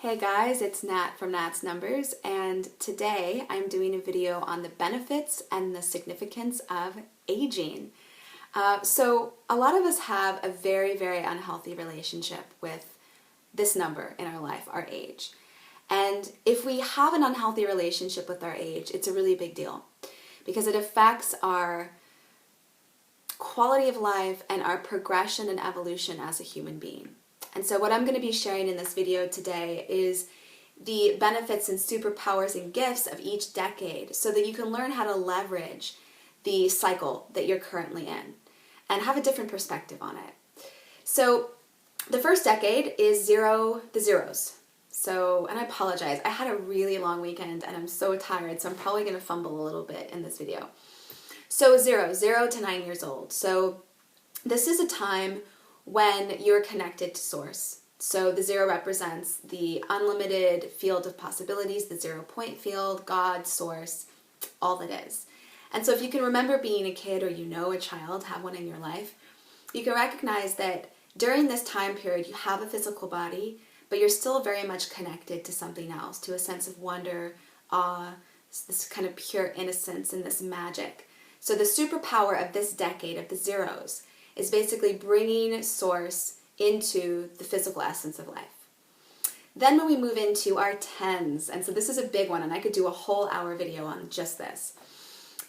Hey guys, it's Nat from Natsnumbers, and today I'm doing a video on the benefits and the significance of aging. So a lot of us have a very, very unhealthy relationship with this number in our life, our age. And if we have an unhealthy relationship with our age, it's a really big deal because it affects our quality of life and our progression and evolution as a human being. And so what I'm going to be sharing in this video today is the benefits and superpowers and gifts of each decade so that you can learn how to leverage the cycle that you're currently in and have a different perspective on it. So the first decade is the zeros. So, and I apologize, I had a really long weekend and I'm so tired, so I'm probably going to fumble a little bit in this video. So 0 to 9 years old. So this is a time when you're connected to source. So the 0 represents the unlimited field of possibilities, the 0 point field, God, source, all that is. And so if you can remember being a kid or a child, have one in your life, you can recognize that during this time period you have a physical body, but you're still very much connected to something else, to a sense of wonder, awe, this kind of pure innocence and this magic. So the superpower of this decade, of the zeros, is basically bringing source into the physical essence of life. Then when we move into our 10s, and so this is a big one, and I could do a whole hour video on just this.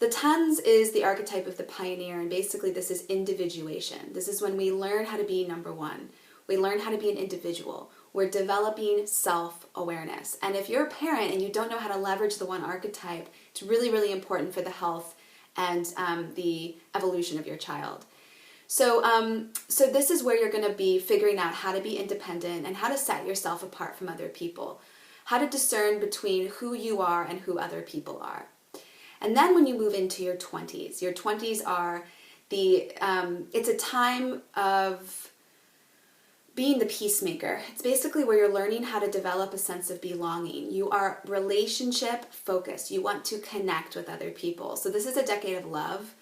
The 10s is the archetype of the pioneer, and basically this is individuation. This is when we learn how to be number one. We learn how to be an individual. We're developing self-awareness. And if you're a parent and you don't know how to leverage the one archetype, it's really, really important for the health and the evolution of your child. So this is where you're going to be figuring out how to be independent and how to set yourself apart from other people, how to discern between who you are and who other people are. And then when you move into your 20s are it's a time of being the peacemaker. It's basically where you're learning how to develop a sense of belonging. You are relationship focused. You want to connect with other people. So this is a decade of love.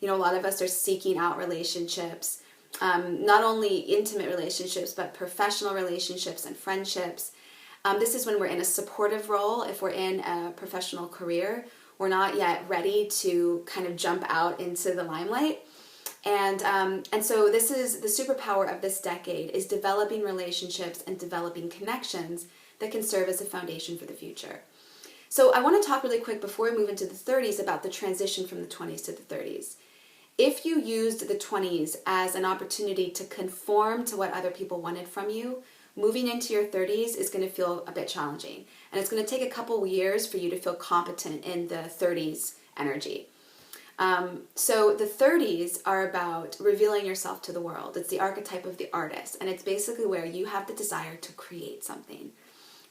A lot of us are seeking out relationships, not only intimate relationships, but professional relationships and friendships. This is when we're in a supportive role. If we're in a professional career, we're not yet ready to kind of jump out into the limelight. And so this is the superpower of this decade, is developing relationships and developing connections that can serve as a foundation for the future. So I want to talk really quick before we move into the 30s about the transition from the 20s to the 30s. If you used the 20s as an opportunity to conform to what other people wanted from you, moving into your 30s is going to feel a bit challenging. And it's going to take a couple years for you to feel competent in the 30s energy. So the 30s are about revealing yourself to the world. It's the archetype of the artist. And it's basically where you have the desire to create something.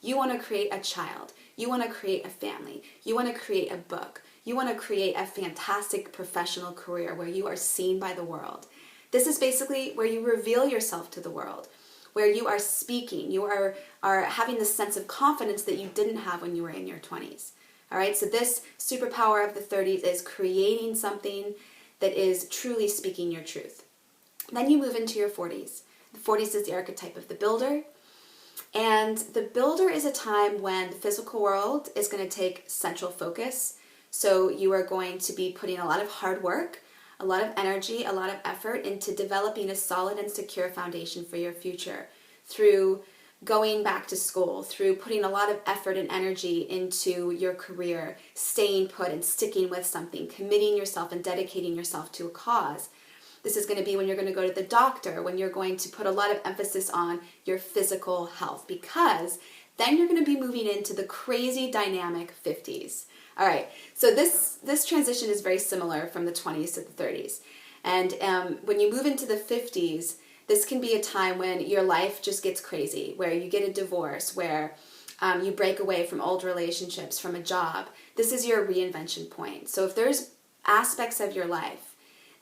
You want to create a child. You want to create a family. You want to create a book. You want to create a fantastic professional career where you are seen by the world. This is basically where you reveal yourself to the world, where you are speaking. You are having this sense of confidence that you didn't have when you were in your 20s. All right, so this superpower of the 30s is creating something that is truly speaking your truth. Then you move into your 40s. The 40s is the archetype of the builder. And the builder is a time when the physical world is going to take central focus. So you are going to be putting a lot of hard work, a lot of energy, a lot of effort into developing a solid and secure foundation for your future through going back to school, through putting a lot of effort and energy into your career, staying put and sticking with something, committing yourself and dedicating yourself to a cause. This is going to be when you're going to go to the doctor, when you're going to put a lot of emphasis on your physical health, because then you're going to be moving into the crazy dynamic 50s. All right, so this transition is very similar from the 20s to the 30s. And when you move into the 50s, this can be a time when your life just gets crazy, where you get a divorce, where you break away from old relationships, from a job. This is your reinvention point. So if there's aspects of your life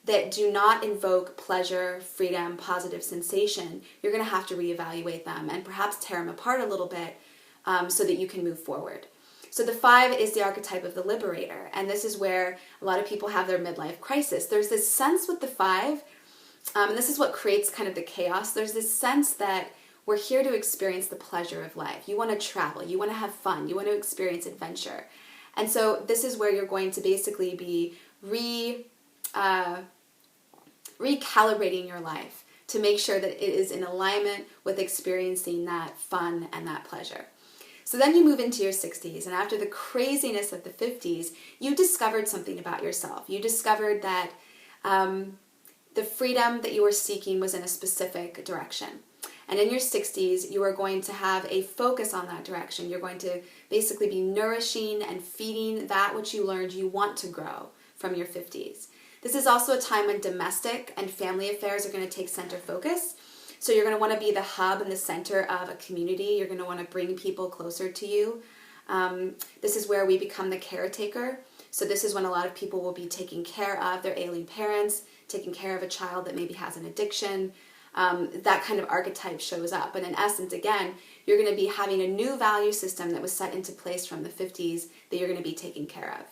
that do not invoke pleasure, freedom, positive sensation, you're going to have to reevaluate them and perhaps tear them apart a little bit so that you can move forward. So the 5 is the archetype of the liberator, and this is where a lot of people have their midlife crisis. There's this sense with the 5, and this is what creates kind of the chaos. There's this sense that we're here to experience the pleasure of life. You want to travel, you want to have fun, you want to experience adventure. And so this is where you're going to basically be recalibrating your life to make sure that it is in alignment with experiencing that fun and that pleasure. So then you move into your 60s, and after the craziness of the 50s, you discovered something about yourself. You discovered that the freedom that you were seeking was in a specific direction. And in your 60s, you are going to have a focus on that direction. You're going to basically be nourishing and feeding that which you learned you want to grow from your 50s. This is also a time when domestic and family affairs are going to take center focus. So you're going to want to be the hub and the center of a community. You're going to want to bring people closer to you. This is where we become the caretaker. So this is when a lot of people will be taking care of their ailing parents, taking care of a child that maybe has an addiction. That kind of archetype shows up. And in essence, again, you're going to be having a new value system that was set into place from the 50s that you're going to be taking care of.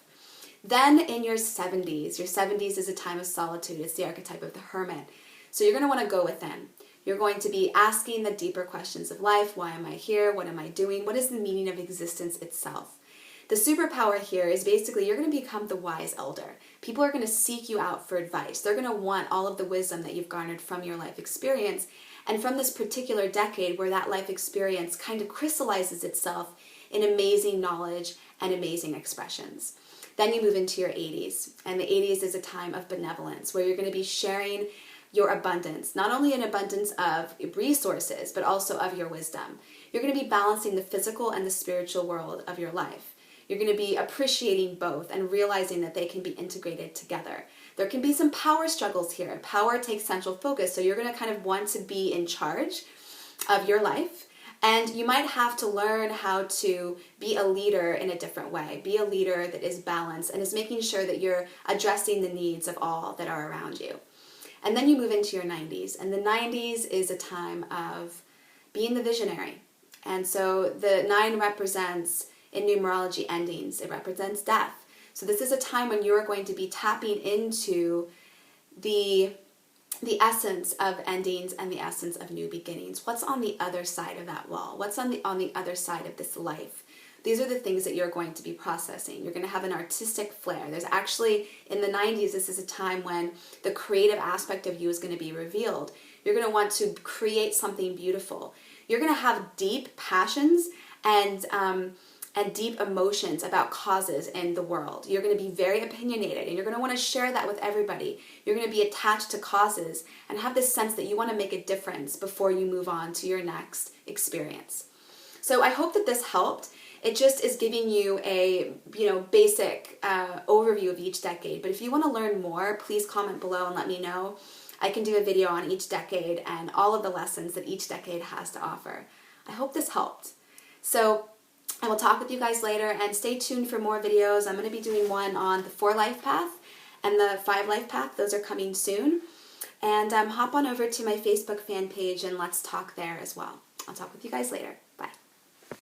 Then in your 70s is a time of solitude. It's the archetype of the Hermit. So you're going to want to go within. You're going to be asking the deeper questions of life. Why am I here? What am I doing? What is the meaning of existence itself? The superpower here is basically you're going to become the wise elder. People are going to seek you out for advice. They're going to want all of the wisdom that you've garnered from your life experience and from this particular decade where that life experience kind of crystallizes itself in amazing knowledge and amazing expressions. Then you move into your 80s, and the 80s is a time of benevolence where you're going to be sharing your abundance, not only an abundance of resources, but also of your wisdom. You're going to be balancing the physical and the spiritual world of your life. You're going to be appreciating both and realizing that they can be integrated together. There can be some power struggles here. Power takes central focus, so you're going to kind of want to be in charge of your life. And you might have to learn how to be a leader in a different way. Be a leader that is balanced and is making sure that you're addressing the needs of all that are around you. And then you move into your 90s. And the 90s is a time of being the visionary. And so the 9 represents, in numerology, endings. It represents death. So this is a time when you're going to be tapping into the essence of endings and the essence of new beginnings. What's on the other side of that wall? What's on the other side of this life? These are the things that you're going to be processing. You're going to have an artistic flair. There's actually, in the 90s, this is a time when the creative aspect of you is going to be revealed. You're going to want to create something beautiful. You're going to have deep passions and deep emotions about causes in the world. You're going to be very opinionated, and you're going to want to share that with everybody. You're going to be attached to causes and have this sense that you want to make a difference before you move on to your next experience. So I hope that this helped. It just is giving you a basic overview of each decade. But if you want to learn more, please comment below and let me know. I can do a video on each decade and all of the lessons that each decade has to offer. I hope this helped. So I will talk with you guys later, and stay tuned for more videos. I'm going to be doing one on the 4-life path and the 5-life path. Those are coming soon. And hop on over to my Facebook fan page and let's talk there as well. I'll talk with you guys later.